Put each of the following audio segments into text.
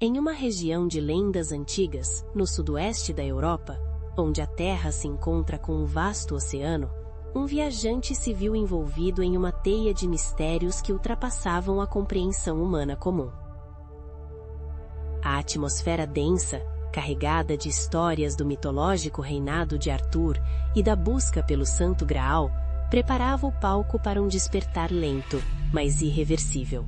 Em uma região de lendas antigas, no sudoeste da Europa, onde a Terra se encontra com um vasto oceano, um viajante se viu envolvido em uma teia de mistérios que ultrapassavam a compreensão humana comum. A atmosfera densa, carregada de histórias do mitológico reinado de Arthur e da busca pelo Santo Graal, preparava o palco para um despertar lento, mas irreversível.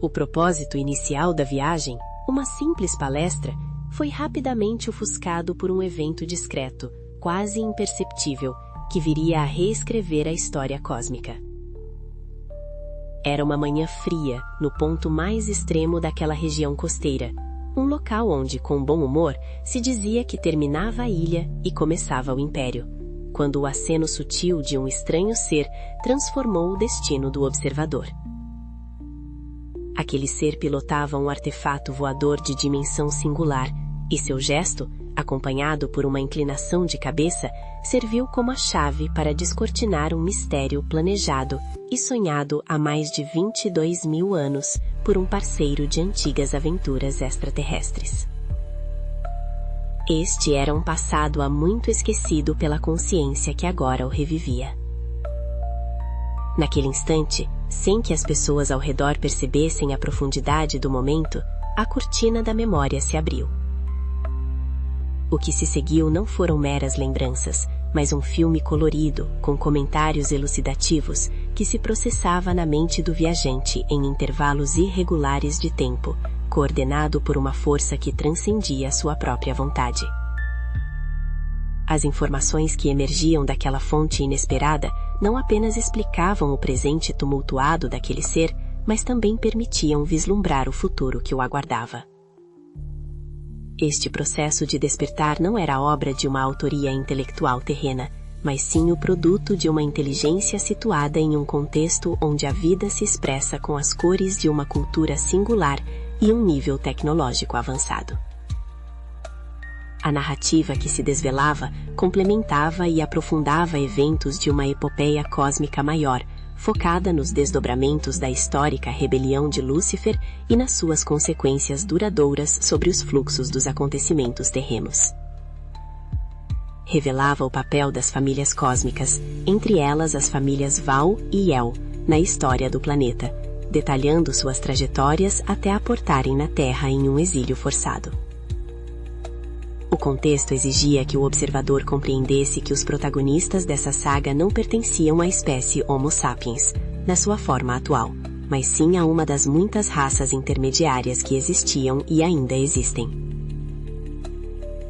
O propósito inicial da viagem, uma simples palestra, foi rapidamente ofuscado por um evento discreto, quase imperceptível, que viria a reescrever a história cósmica. Era uma manhã fria, no ponto mais extremo daquela região costeira, um local onde, com bom humor, se dizia que terminava a ilha e começava o império, quando o aceno sutil de um estranho ser transformou o destino do observador. Aquele ser pilotava um artefato voador de dimensão singular, e seu gesto, acompanhado por uma inclinação de cabeça, serviu como a chave para descortinar um mistério planejado e sonhado há mais de 22.000 anos por um parceiro de antigas aventuras extraterrestres. Este era um passado há muito esquecido pela consciência que agora o revivia. Naquele instante, sem que as pessoas ao redor percebessem a profundidade do momento, a cortina da memória se abriu. O que se seguiu não foram meras lembranças, mas um filme colorido, com comentários elucidativos, que se processava na mente do viajante em intervalos irregulares de tempo, coordenado por uma força que transcendia a sua própria vontade. As informações que emergiam daquela fonte inesperada não apenas explicavam o presente tumultuado daquele ser, mas também permitiam vislumbrar o futuro que o aguardava. Este processo de despertar não era obra de uma autoria intelectual terrena, mas sim o produto de uma inteligência situada em um contexto onde a vida se expressa com as cores de uma cultura singular e um nível tecnológico avançado. A narrativa que se desvelava complementava e aprofundava eventos de uma epopeia cósmica maior, focada nos desdobramentos da histórica rebelião de Lúcifer e nas suas consequências duradouras sobre os fluxos dos acontecimentos terrenos. Revelava o papel das famílias cósmicas, entre elas as famílias Val e El, na história do planeta, detalhando suas trajetórias até aportarem na Terra em um exílio forçado. O contexto exigia que o observador compreendesse que os protagonistas dessa saga não pertenciam à espécie Homo sapiens, na sua forma atual, mas sim a uma das muitas raças intermediárias que existiam e ainda existem.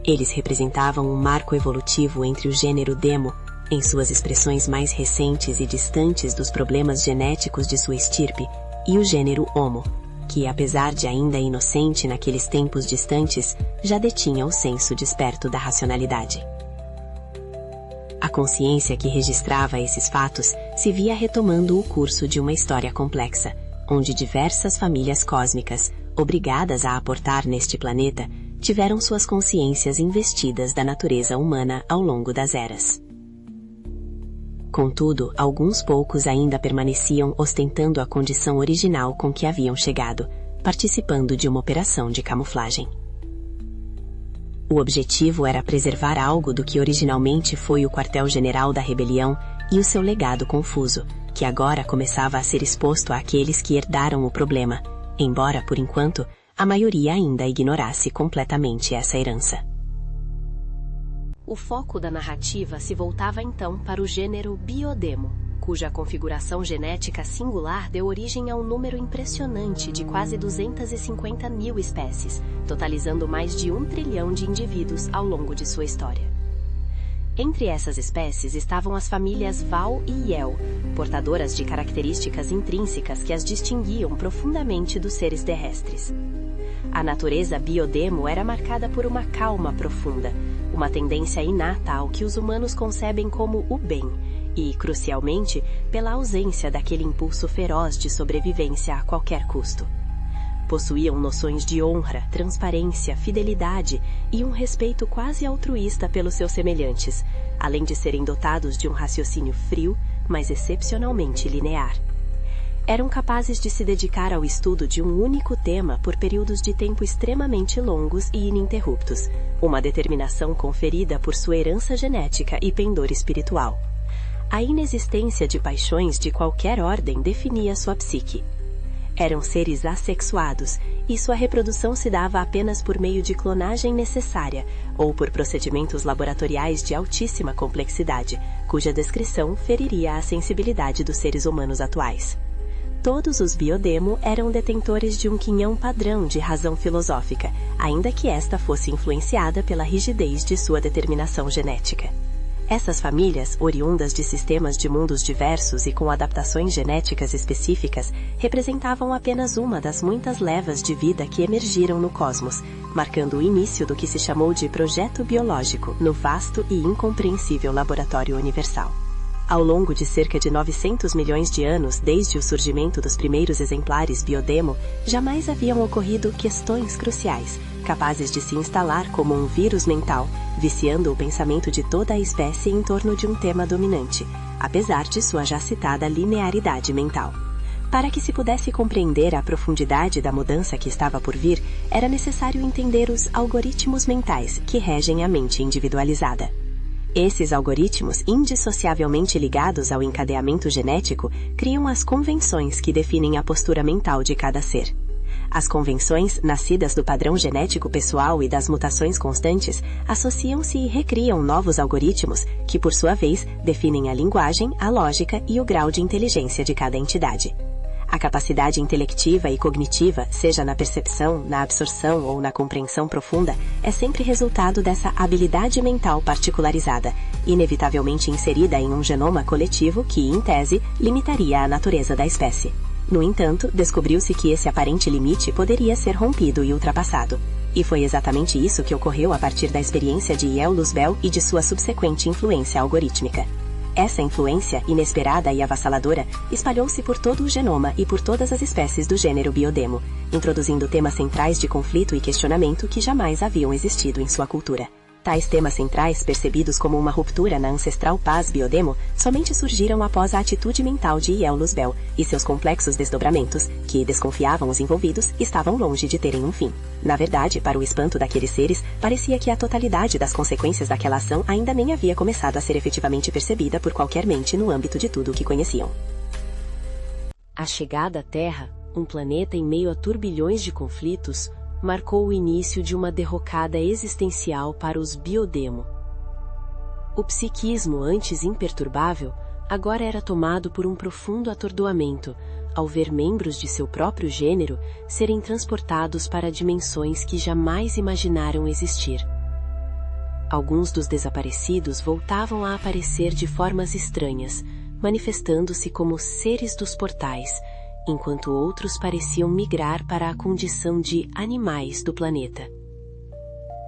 Eles representavam um marco evolutivo entre o gênero Demo, em suas expressões mais recentes e distantes dos problemas genéticos de sua estirpe, e o gênero Homo, que, apesar de ainda inocente naqueles tempos distantes, já detinha o senso desperto da racionalidade. A consciência que registrava esses fatos se via retomando o curso de uma história complexa, onde diversas famílias cósmicas, obrigadas a aportar neste planeta, tiveram suas consciências investidas da natureza humana ao longo das eras. Contudo, alguns poucos ainda permaneciam ostentando a condição original com que haviam chegado, participando de uma operação de camuflagem. O objetivo era preservar algo do que originalmente foi o quartel-general da rebelião e o seu legado confuso, que agora começava a ser exposto àqueles que herdaram o problema, embora, por enquanto, a maioria ainda ignorasse completamente essa herança. O foco da narrativa se voltava então para o gênero Biodemo, cuja configuração genética singular deu origem a um número impressionante de quase 250.000 espécies, totalizando mais de 1 trilhão de indivíduos ao longo de sua história. Entre essas espécies estavam as famílias Val e El, portadoras de características intrínsecas que as distinguiam profundamente dos seres terrestres. A natureza Biodemo era marcada por uma calma profunda, uma tendência inata ao que os humanos concebem como o bem, e, crucialmente, pela ausência daquele impulso feroz de sobrevivência a qualquer custo. Possuíam noções de honra, transparência, fidelidade e um respeito quase altruísta pelos seus semelhantes, além de serem dotados de um raciocínio frio, mas excepcionalmente linear. eram capazes de se dedicar ao estudo de um único tema por períodos de tempo extremamente longos e ininterruptos, uma determinação conferida por sua herança genética e pendor espiritual. A inexistência de paixões de qualquer ordem definia sua psique. Eram seres assexuados, e sua reprodução se dava apenas por meio de clonagem necessária ou por procedimentos laboratoriais de altíssima complexidade, cuja descrição feriria a sensibilidade dos seres humanos atuais. Todos os biodemo eram detentores de um quinhão padrão de razão filosófica, ainda que esta fosse influenciada pela rigidez de sua determinação genética. Essas famílias, oriundas de sistemas de mundos diversos e com adaptações genéticas específicas, representavam apenas uma das muitas levas de vida que emergiram no cosmos, marcando o início do que se chamou de projeto biológico no vasto e incompreensível laboratório universal. Ao longo de cerca de 900 milhões de anos desde o surgimento dos primeiros exemplares biodemo, jamais haviam ocorrido questões cruciais, capazes de se instalar como um vírus mental, viciando o pensamento de toda a espécie em torno de um tema dominante, apesar de sua já citada linearidade mental. Para que se pudesse compreender a profundidade da mudança que estava por vir, era necessário entender os algoritmos mentais que regem a mente individualizada. Esses algoritmos, indissociavelmente ligados ao encadeamento genético, criam as convenções que definem a postura mental de cada ser. As convenções, nascidas do padrão genético pessoal e das mutações constantes, associam-se e recriam novos algoritmos, que por sua vez definem a linguagem, a lógica e o grau de inteligência de cada entidade. A capacidade intelectiva e cognitiva, seja na percepção, na absorção ou na compreensão profunda, é sempre resultado dessa habilidade mental particularizada, inevitavelmente inserida em um genoma coletivo que, em tese, limitaria a natureza da espécie. No entanto, descobriu-se que esse aparente limite poderia ser rompido e ultrapassado. E foi exatamente isso que ocorreu a partir da experiência de Yale Luzbel e de sua subsequente influência algorítmica. Essa influência, inesperada e avassaladora, espalhou-se por todo o genoma e por todas as espécies do gênero biodemo, introduzindo temas centrais de conflito e questionamento que jamais haviam existido em sua cultura. Tais temas centrais, percebidos como uma ruptura na ancestral paz biodemo, somente surgiram após a atitude mental de Yale Luzbel, e seus complexos desdobramentos, que desconfiavam os envolvidos, estavam longe de terem um fim. Na verdade, para o espanto daqueles seres, parecia que a totalidade das consequências daquela ação ainda nem havia começado a ser efetivamente percebida por qualquer mente no âmbito de tudo o que conheciam. A chegada à Terra, um planeta em meio a turbilhões de conflitos, marcou o início de uma derrocada existencial para os biodemo. O psiquismo, antes imperturbável, agora era tomado por um profundo atordoamento, ao ver membros de seu próprio gênero serem transportados para dimensões que jamais imaginaram existir. Alguns dos desaparecidos voltavam a aparecer de formas estranhas, manifestando-se como seres dos portais, enquanto outros pareciam migrar para a condição de animais do planeta.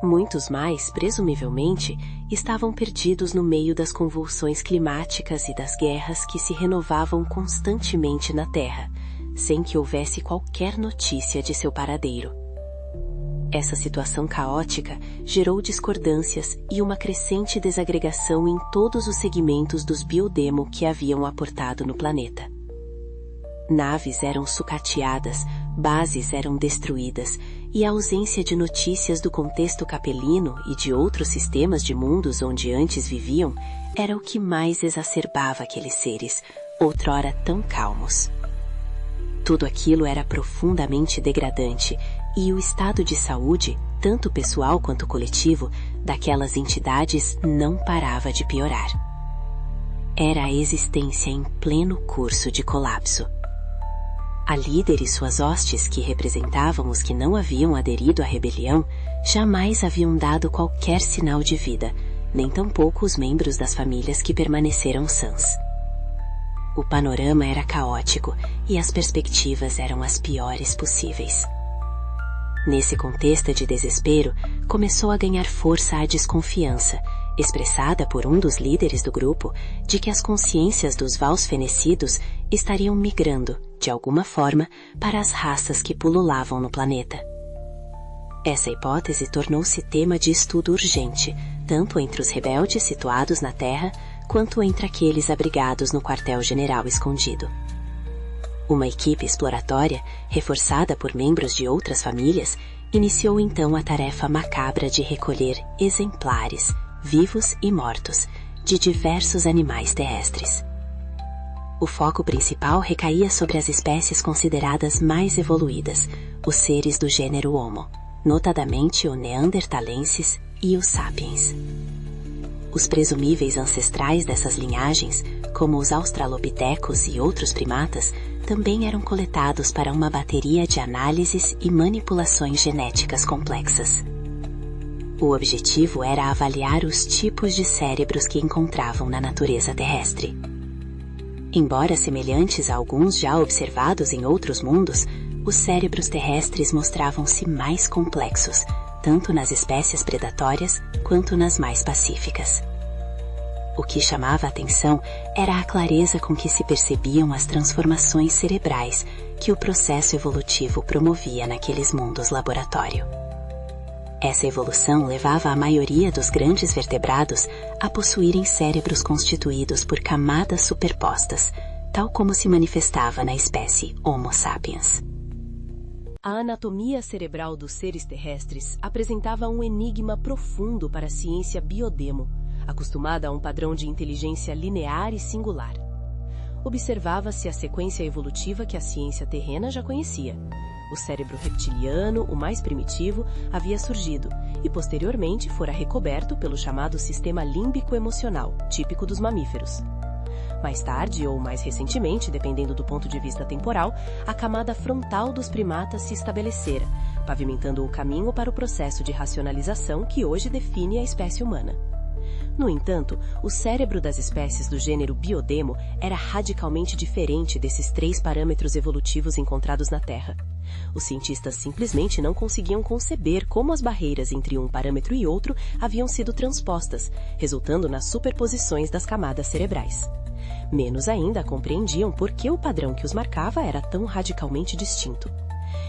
Muitos mais, presumivelmente, estavam perdidos no meio das convulsões climáticas e das guerras que se renovavam constantemente na Terra, sem que houvesse qualquer notícia de seu paradeiro. Essa situação caótica gerou discordâncias e uma crescente desagregação em todos os segmentos dos biodemo que haviam aportado no planeta. Naves eram sucateadas, bases eram destruídas, e a ausência de notícias do contexto capelino e de outros sistemas de mundos onde antes viviam era o que mais exacerbava aqueles seres, outrora tão calmos. Tudo aquilo era profundamente degradante, e o estado de saúde, tanto pessoal quanto coletivo, daquelas entidades não parava de piorar. Era a existência em pleno curso de colapso. A líder e suas hostes, que representavam os que não haviam aderido à rebelião, jamais haviam dado qualquer sinal de vida, nem tampouco os membros das famílias que permaneceram sãs. O panorama era caótico e as perspectivas eram as piores possíveis. Nesse contexto de desespero, começou a ganhar força a desconfiança, expressada por um dos líderes do grupo, de que as consciências dos Vals fenecidos estariam migrando, de alguma forma, para as raças que pululavam no planeta. Essa hipótese tornou-se tema de estudo urgente, tanto entre os rebeldes situados na Terra, quanto entre aqueles abrigados no quartel-general escondido. Uma equipe exploratória, reforçada por membros de outras famílias, iniciou então a tarefa macabra de recolher exemplares, vivos e mortos, de diversos animais terrestres. O foco principal recaía sobre as espécies consideradas mais evoluídas, os seres do gênero Homo, notadamente o Neanderthalensis e os Sapiens. Os presumíveis ancestrais dessas linhagens, como os australopitecos e outros primatas, também eram coletados para uma bateria de análises e manipulações genéticas complexas. O objetivo era avaliar os tipos de cérebros que encontravam na natureza terrestre. Embora semelhantes a alguns já observados em outros mundos, os cérebros terrestres mostravam-se mais complexos, tanto nas espécies predatórias quanto nas mais pacíficas. O que chamava a atenção era a clareza com que se percebiam as transformações cerebrais que o processo evolutivo promovia naqueles mundos laboratório. Essa evolução levava a maioria dos grandes vertebrados a possuírem cérebros constituídos por camadas superpostas, tal como se manifestava na espécie Homo sapiens. A anatomia cerebral dos seres terrestres apresentava um enigma profundo para a ciência biodemo, acostumada a um padrão de inteligência linear e singular. Observava-se a sequência evolutiva que a ciência terrena já conhecia. O cérebro reptiliano, o mais primitivo, havia surgido e posteriormente fora recoberto pelo chamado sistema límbico emocional, típico dos mamíferos. Mais tarde, ou mais recentemente, dependendo do ponto de vista temporal, a camada frontal dos primatas se estabelecera, pavimentando o caminho para o processo de racionalização que hoje define a espécie humana. No entanto, o cérebro das espécies do gênero Biodemo era radicalmente diferente desses 3 parâmetros evolutivos encontrados na Terra. Os cientistas simplesmente não conseguiam conceber como as barreiras entre um parâmetro e outro haviam sido transpostas, resultando nas superposições das camadas cerebrais. Menos ainda compreendiam por que o padrão que os marcava era tão radicalmente distinto.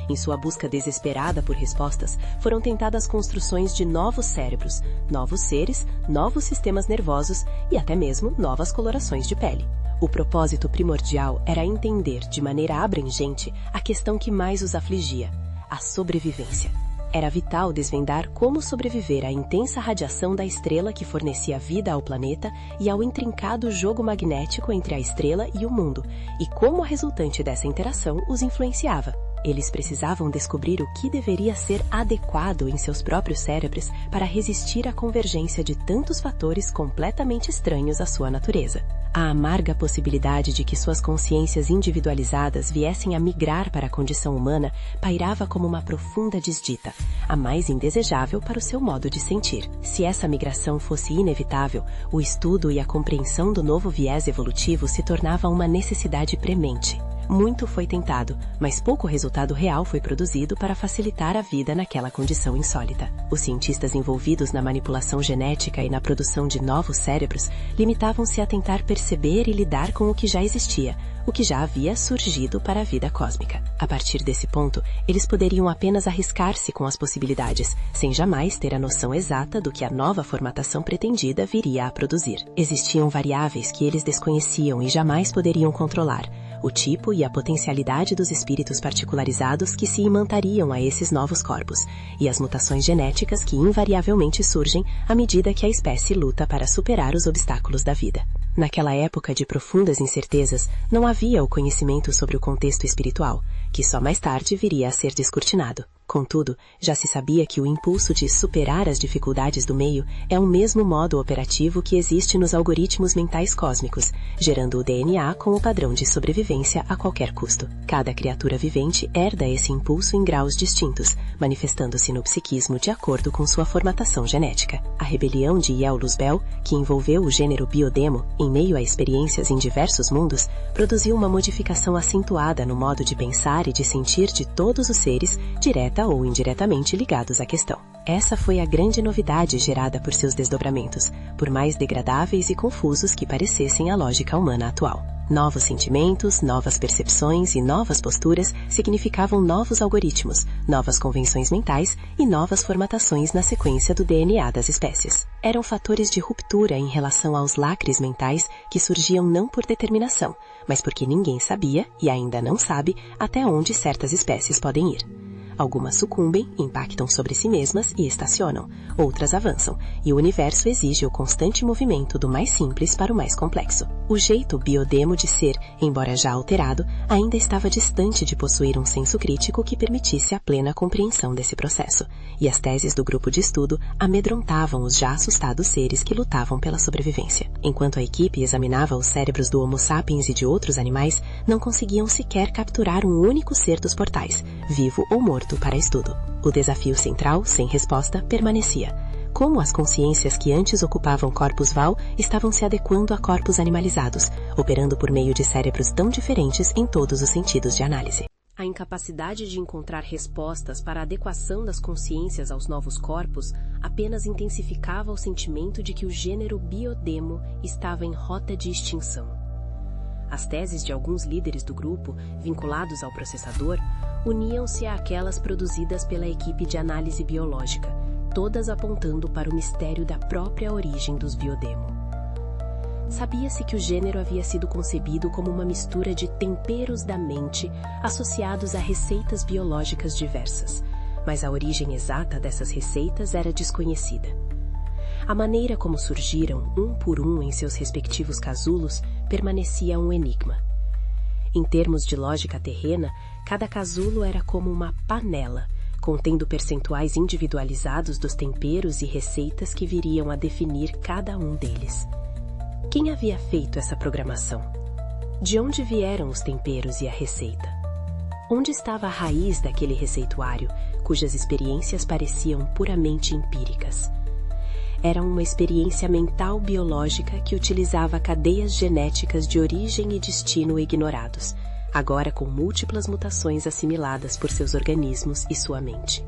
Em sua busca desesperada por respostas, foram tentadas construções de novos cérebros, novos seres, novos sistemas nervosos e até mesmo novas colorações de pele. O propósito primordial era entender de maneira abrangente a questão que mais os afligia, a sobrevivência. Era vital desvendar como sobreviver à intensa radiação da estrela que fornecia vida ao planeta e ao intrincado jogo magnético entre a estrela e o mundo, e como a resultante dessa interação os influenciava. Eles precisavam descobrir o que deveria ser adequado em seus próprios cérebros para resistir à convergência de tantos fatores completamente estranhos à sua natureza. A amarga possibilidade de que suas consciências individualizadas viessem a migrar para a condição humana pairava como uma profunda desdita, a mais indesejável para o seu modo de sentir. Se essa migração fosse inevitável, o estudo e a compreensão do novo viés evolutivo se tornava uma necessidade premente. Muito foi tentado, mas pouco resultado real foi produzido para facilitar a vida naquela condição insólita. Os cientistas envolvidos na manipulação genética e na produção de novos cérebros limitavam-se a tentar perceber e lidar com o que já existia, o que já havia surgido para a vida cósmica. A partir desse ponto, eles poderiam apenas arriscar-se com as possibilidades, sem jamais ter a noção exata do que a nova formatação pretendida viria a produzir. Existiam variáveis que eles desconheciam e jamais poderiam controlar, o tipo e a potencialidade dos espíritos particularizados que se imantariam a esses novos corpos, e as mutações genéticas que invariavelmente surgem à medida que a espécie luta para superar os obstáculos da vida. Naquela época de profundas incertezas, não havia o conhecimento sobre o contexto espiritual, que só mais tarde viria a ser descortinado. Contudo, já se sabia que o impulso de superar as dificuldades do meio é o mesmo modo operativo que existe nos algoritmos mentais cósmicos, gerando o DNA com o padrão de sobrevivência a qualquer custo. Cada criatura vivente herda esse impulso em graus distintos, manifestando-se no psiquismo de acordo com sua formatação genética. A rebelião de Yel-Luzbel, que envolveu o gênero Biodemo, em meio a experiências em diversos mundos, produziu uma modificação acentuada no modo de pensar e de sentir de todos os seres, direta direta ou indiretamente ligados à questão. Essa foi a grande novidade gerada por seus desdobramentos, por mais degradáveis e confusos que parecessem a lógica humana atual. Novos sentimentos, novas percepções e novas posturas significavam novos algoritmos, novas convenções mentais e novas formatações na sequência do DNA das espécies. Eram fatores de ruptura em relação aos lacres mentais que surgiam não por determinação, mas porque ninguém sabia, e ainda não sabe, até onde certas espécies podem ir. Algumas sucumbem, impactam sobre si mesmas e estacionam. Outras avançam, e o universo exige o constante movimento do mais simples para o mais complexo. O jeito biodemo de ser, embora já alterado, ainda estava distante de possuir um senso crítico que permitisse a plena compreensão desse processo, e as teses do grupo de estudo amedrontavam os já assustados seres que lutavam pela sobrevivência. Enquanto a equipe examinava os cérebros do Homo sapiens e de outros animais, não conseguiam sequer capturar um único ser dos portais, vivo ou morto, para estudo. O desafio central, sem resposta, permanecia. Como as consciências que antes ocupavam corpos VAL estavam se adequando a corpos animalizados, operando por meio de cérebros tão diferentes em todos os sentidos de análise. A incapacidade de encontrar respostas para a adequação das consciências aos novos corpos apenas intensificava o sentimento de que o gênero biodemo estava em rota de extinção. As teses de alguns líderes do grupo, vinculados ao processador, uniam-se àquelas produzidas pela equipe de análise biológica, todas apontando para o mistério da própria origem dos biodemo. Sabia-se que o gênero havia sido concebido como uma mistura de temperos da mente associados a receitas biológicas diversas, mas a origem exata dessas receitas era desconhecida. A maneira como surgiram, um por um em seus respectivos casulos, permanecia um enigma. Em termos de lógica terrena, cada casulo era como uma panela, contendo percentuais individualizados dos temperos e receitas que viriam a definir cada um deles. Quem havia feito essa programação? De onde vieram os temperos e a receita? Onde estava a raiz daquele receituário, cujas experiências pareciam puramente empíricas? Era uma experiência mental biológica que utilizava cadeias genéticas de origem e destino ignorados, agora com múltiplas mutações assimiladas por seus organismos e sua mente.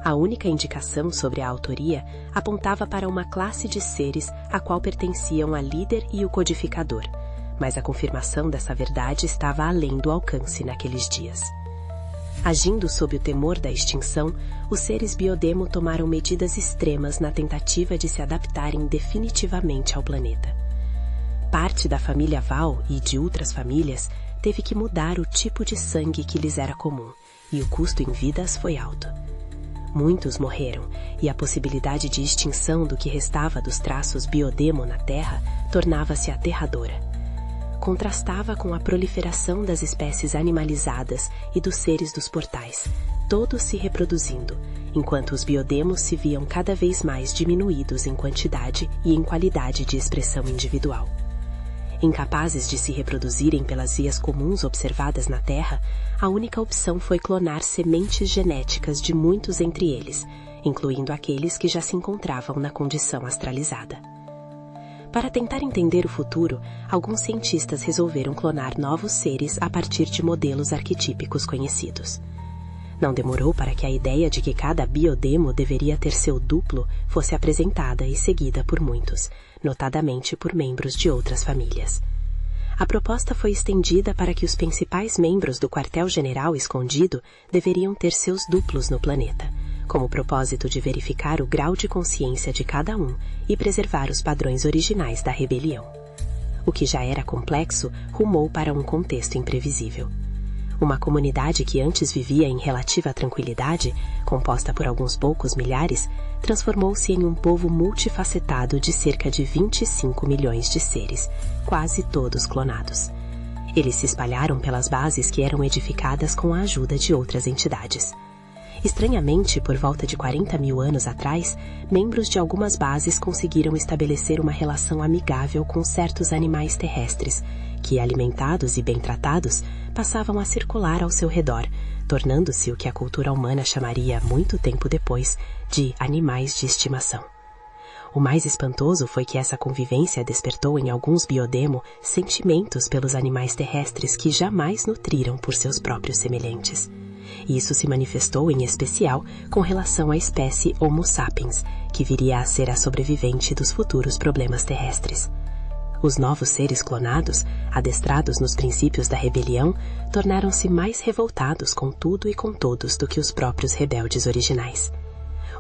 A única indicação sobre a autoria apontava para uma classe de seres a qual pertenciam a líder e o codificador, mas a confirmação dessa verdade estava além do alcance naqueles dias. Agindo sob o temor da extinção, os seres biodemo tomaram medidas extremas na tentativa de se adaptarem definitivamente ao planeta. Parte da família Val e de outras famílias teve que mudar o tipo de sangue que lhes era comum, e o custo em vidas foi alto. Muitos morreram, e a possibilidade de extinção do que restava dos traços biodemo na Terra tornava-se aterradora. Contrastava com a proliferação das espécies animalizadas e dos seres dos portais, todos se reproduzindo, enquanto os biodemos se viam cada vez mais diminuídos em quantidade e em qualidade de expressão individual. Incapazes de se reproduzirem pelas vias comuns observadas na Terra, a única opção foi clonar sementes genéticas de muitos entre eles, incluindo aqueles que já se encontravam na condição astralizada. Para tentar entender o futuro, alguns cientistas resolveram clonar novos seres a partir de modelos arquetípicos conhecidos. Não demorou para que a ideia de que cada biodemo deveria ter seu duplo fosse apresentada e seguida por muitos, notadamente por membros de outras famílias. A proposta foi estendida para que os principais membros do quartel-general escondido deveriam ter seus duplos no planeta, como propósito de verificar o grau de consciência de cada um e preservar os padrões originais da rebelião. O que já era complexo rumou para um contexto imprevisível. Uma comunidade que antes vivia em relativa tranquilidade, composta por alguns poucos milhares, transformou-se em um povo multifacetado de cerca de 25 milhões de seres, quase todos clonados. Eles se espalharam pelas bases que eram edificadas com a ajuda de outras entidades. Estranhamente, por volta de 40 mil anos atrás, membros de algumas bases conseguiram estabelecer uma relação amigável com certos animais terrestres, que, alimentados e bem tratados, passavam a circular ao seu redor, tornando-se o que a cultura humana chamaria, muito tempo depois, de animais de estimação. O mais espantoso foi que essa convivência despertou em alguns biodemo sentimentos pelos animais terrestres que jamais nutriram por seus próprios semelhantes. e isso se manifestou em especial com relação à espécie Homo sapiens, que viria a ser a sobrevivente dos futuros problemas terrestres. Os novos seres clonados, adestrados nos princípios da rebelião, tornaram-se mais revoltados com tudo e com todos do que os próprios rebeldes originais.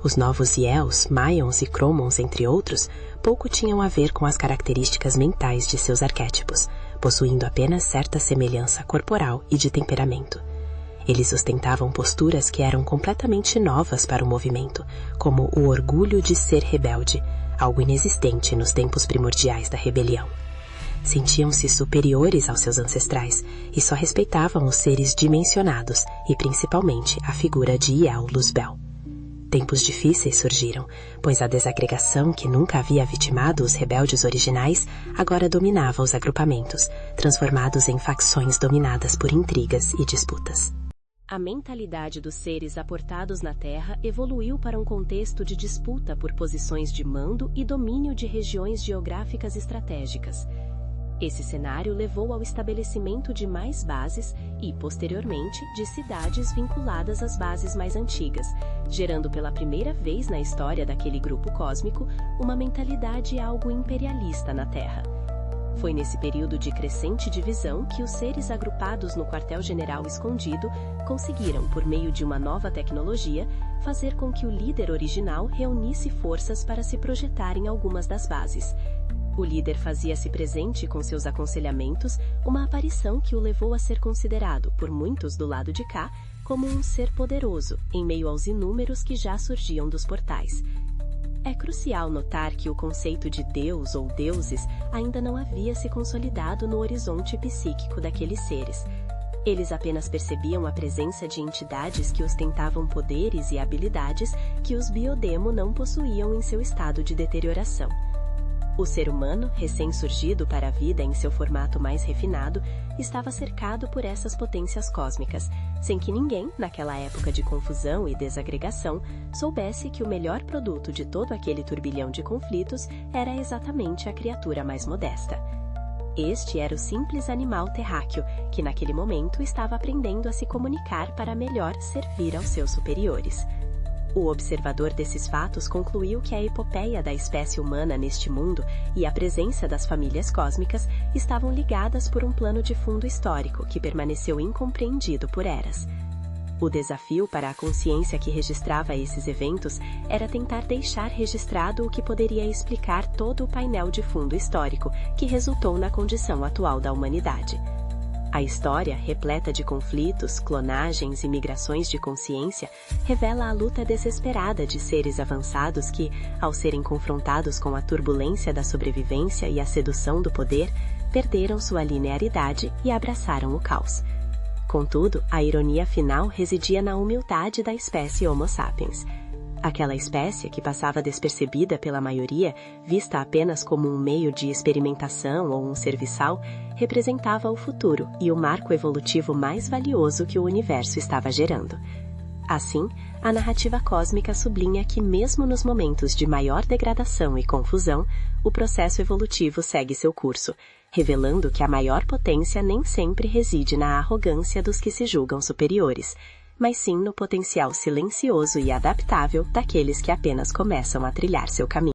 Os novos Yels, Mayons e Chromons, entre outros, pouco tinham a ver com as características mentais de seus arquétipos, possuindo apenas certa semelhança corporal e de temperamento. Eles ostentavam posturas que eram completamente novas para o movimento, como o orgulho de ser rebelde, algo inexistente nos tempos primordiais da rebelião. Sentiam-se superiores aos seus ancestrais e só respeitavam os seres dimensionados e principalmente a figura de Yael Luzbel. Tempos difíceis surgiram, pois a desagregação que nunca havia vitimado os rebeldes originais agora dominava os agrupamentos, transformados em facções dominadas por intrigas e disputas. A mentalidade dos seres aportados na Terra evoluiu para um contexto de disputa por posições de mando e domínio de regiões geográficas estratégicas. Esse cenário levou ao estabelecimento de mais bases e, posteriormente, de cidades vinculadas às bases mais antigas, gerando pela primeira vez na história daquele grupo cósmico uma mentalidade algo imperialista na Terra. Foi nesse período de crescente divisão que os seres agrupados no quartel-general escondido conseguiram, por meio de uma nova tecnologia, fazer com que o líder original reunisse forças para se projetar em algumas das bases. O líder fazia-se presente com seus aconselhamentos, uma aparição que o levou a ser considerado, por muitos do lado de cá, como um ser poderoso, em meio aos inúmeros que já surgiam dos portais. É crucial notar que o conceito de Deus ou deuses ainda não havia se consolidado no horizonte psíquico daqueles seres. Eles apenas percebiam a presença de entidades que ostentavam poderes e habilidades que os biodemo não possuíam em seu estado de deterioração. O ser humano, recém-surgido para a vida em seu formato mais refinado, estava cercado por essas potências cósmicas, sem que ninguém, naquela época de confusão e desagregação, soubesse que o melhor produto de todo aquele turbilhão de conflitos era exatamente a criatura mais modesta. Este era o simples animal terráqueo, que naquele momento estava aprendendo a se comunicar para melhor servir aos seus superiores. O observador desses fatos concluiu que a epopeia da espécie humana neste mundo e a presença das famílias cósmicas estavam ligadas por um plano de fundo histórico que permaneceu incompreendido por eras. O desafio para a consciência que registrava esses eventos era tentar deixar registrado o que poderia explicar todo o painel de fundo histórico que resultou na condição atual da humanidade. A história, repleta de conflitos, clonagens e migrações de consciência, revela a luta desesperada de seres avançados que, ao serem confrontados com a turbulência da sobrevivência e a sedução do poder, perderam sua linearidade e abraçaram o caos. Contudo, a ironia final residia na humildade da espécie Homo sapiens. Aquela espécie que passava despercebida pela maioria, vista apenas como um meio de experimentação ou um serviçal, representava o futuro e o marco evolutivo mais valioso que o universo estava gerando. Assim, a narrativa cósmica sublinha que mesmo nos momentos de maior degradação e confusão, o processo evolutivo segue seu curso, revelando que a maior potência nem sempre reside na arrogância dos que se julgam superiores, mas sim no potencial silencioso e adaptável daqueles que apenas começam a trilhar seu caminho.